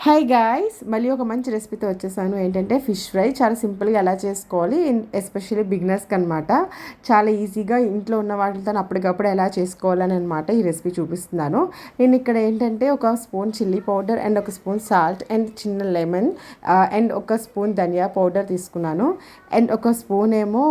Hi guys, మళ్ళీ ఒక మంచి రెసిపీతో వచ్చేసాను. ఏంటంటే ఫిష్ ఫ్రై చాలా సింపుల్గా ఎలా చేసుకోవాలి, ఎస్పెషల్లీ బిగినర్స్కి అనమాట. చాలా ఈజీగా ఇంట్లో ఉన్న వాటితో అప్పటికప్పుడు ఎలా చేసుకోవాలని అనమాట ఈ రెసిపీ చూపిస్తున్నాను. నేను ఇక్కడ ఏంటంటే ఒక స్పూన్ చిల్లీ పౌడర్ అండ్ ఒక స్పూన్ సాల్ట్ అండ్ చిన్న లెమన్ అండ్ ఒక స్పూన్ ధనియా పౌడర్ తీసుకున్నాను. అండ్ ఒక స్పూన్ ఏమో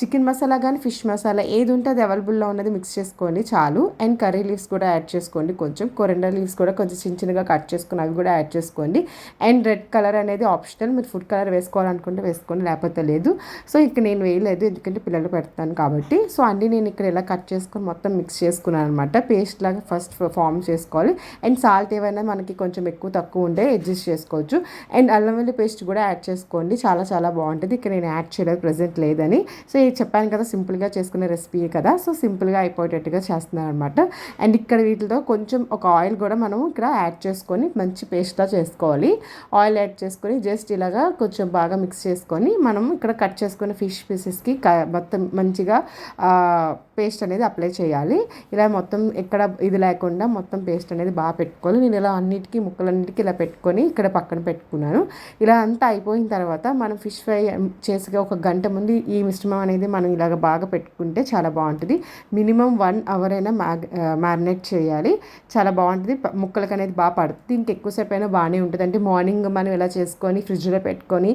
చికెన్ మసాలా కానీ ఫిష్ మసాలా ఏది ఉంటే అది అవైలబుల్లో ఉన్నది మిక్స్ చేసుకోండి చాలు. అండ్ కర్రీ లీవ్స్ కూడా యాడ్ చేసుకోండి, కొంచెం కొరెండర్ లీవ్స్ కూడా కొంచెం చిన్న చిన్నగా కట్ చేసుకుని అవి కూడా యాడ్ చేసుకోండి. అండ్ రెడ్ కలర్ అనేది ఆప్షనల్, మీరు ఫుడ్ కలర్ వేసుకోవాలనుకుంటే వేసుకోండి, లేకపోతే లేదు. సో ఇక్కడ నేను వేయలేదు ఎందుకంటే పిల్లలు పెడతాను కాబట్టి. సో అన్నీ నేను ఇక్కడ ఇలా కట్ చేసుకొని మొత్తం మిక్స్ చేసుకున్నాను అనమాట. పేస్ట్ లాగా ఫస్ట్ ఫామ్ చేసుకోవాలి. అండ్ సాల్ట్ ఏవైనా మనకి కొంచెం ఎక్కువ తక్కువ ఉంటే అడ్జస్ట్ చేసుకోవచ్చు. అండ్ అల్లం వెల్లుల్లి పేస్ట్ కూడా యాడ్ చేసుకోండి, చాలా చాలా బాగుంటుంది. ఇక్కడ నేను యాడ్ చేయలేదు, ప్రెజెంట్ లేదని. సో ఇది చెప్పాను కదా, సింపుల్గా చేసుకునే రెసిపీ కదా, సో సింపుల్గా అయిపోయేటట్టుగా చేస్తున్నాను అనమాట. అండ్ ఇక్కడ వీటితో కొంచెం ఒక ఆయిల్ కూడా మనం ఇక్కడ యాడ్ చేసుకొని మంచి పేస్ట్లా చేసుకోవాలి. ఆయిల్ యాడ్ చేసుకొని జస్ట్ ఇలాగా కొంచెం బాగా మిక్స్ చేసుకొని మనం ఇక్కడ కట్ చేసుకున్న ఫిష్ పీసెస్కి మొత్తం మంచిగా పేస్ట్ అనేది అప్లై చేయాలి. ఇలా మొత్తం ఎక్కడ ఇది లేకుండా మొత్తం పేస్ట్ అనేది బాగా పెట్టుకోవాలి. నేను ఇలా అన్నిటికీ ముక్కలన్నిటికీ ఇలా పెట్టుకొని ఇక్కడ పక్కన పెట్టుకున్నాను. ఇలా అంతా అయిపోయిన తర్వాత మనం ఫిష్ ఫ్రై చేసి ఒక గంట ముందు ఈ మిశ్రమం అనేది మనం ఇలాగ బాగా పెట్టుకుంటే చాలా బాగుంటుంది. మినిమం 1 అవర్ అయినా మ్యారినేట్ చేయాలి, చాలా బాగుంటుంది. ముక్కలకి అనేది బాగా పడుతుంది. ఇంకెక్కువసేపు అయినా బాగానే ఉంటుంది. అంటే మార్నింగ్ మనం ఇలా చేసుకొని ఫ్రిడ్జ్లో పెట్టుకొని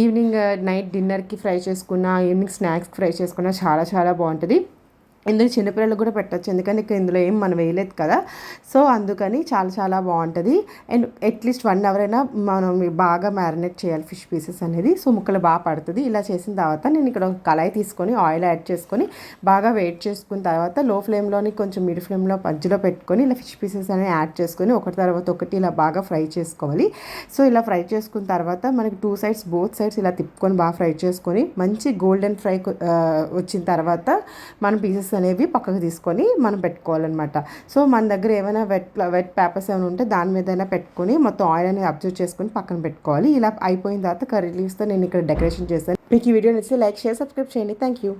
ఈవినింగ్ నైట్ డిన్నర్కి ఫ్రై చేసుకున్న, ఈవినింగ్ స్నాక్స్కి ఫ్రై చేసుకున్న చాలా చాలా బాగుంటుంది. ఇందులో చిన్నపిల్లలకు కూడా పెట్టచ్చు, ఎందుకంటే ఇందులో ఏం మనం వేయలేదు కదా. సో అందుకని చాలా చాలా బాగుంటుంది. అండ్ అట్లీస్ట్ 1 అవర్ అయినా మనం బాగా మ్యారినేట్ చేయాలి ఫిష్ పీసెస్ అనేది. సో ముక్కలు బాగా పడుతుంది. ఇలా చేసిన తర్వాత నేను ఇక్కడ ఒక కళాయి తీసుకొని ఆయిల్ యాడ్ చేసుకొని బాగా వేట్ చేసుకున్న తర్వాత లో ఫ్లేమ్లోని కొంచెం మిడ్ ఫ్లేమ్లో మధ్యలో పెట్టుకొని ఇలా ఫిష్ పీసెస్ అనేవి యాడ్ చేసుకొని ఒకటి తర్వాత ఒకటి ఇలా బాగా ఫ్రై చేసుకోవాలి. సో ఇలా ఫ్రై చేసుకున్న తర్వాత మనకి బోత్ సైడ్స్ ఇలా తిప్పుకొని బాగా ఫ్రై చేసుకొని మంచి గోల్డెన్ ఫ్రై వచ్చిన తర్వాత మన పీసెస్ అనేవి పక్కకు తీసుకొని మనం పెట్టుకోవాలన్నమాట. సో మన దగ్గర ఏమైనా వెట్ పేపర్స్ ఏమైనా ఉంటే దాని మీద పెట్టుకొని మొత్తం ఆయిల్ అనేది అబ్జర్వ్ చేసుకొని పక్కన పెట్టుకోవాలి. ఇలా అయిపోయిన తర్వాత కర్రీ లీవ్స్తో నేను ఇక్కడ డెకరేషన్ చేశాను. మీకు ఈ వీడియో నచ్చితే లైక్, షేర్, సబ్స్క్రైబ్ చేయండి. Thank you.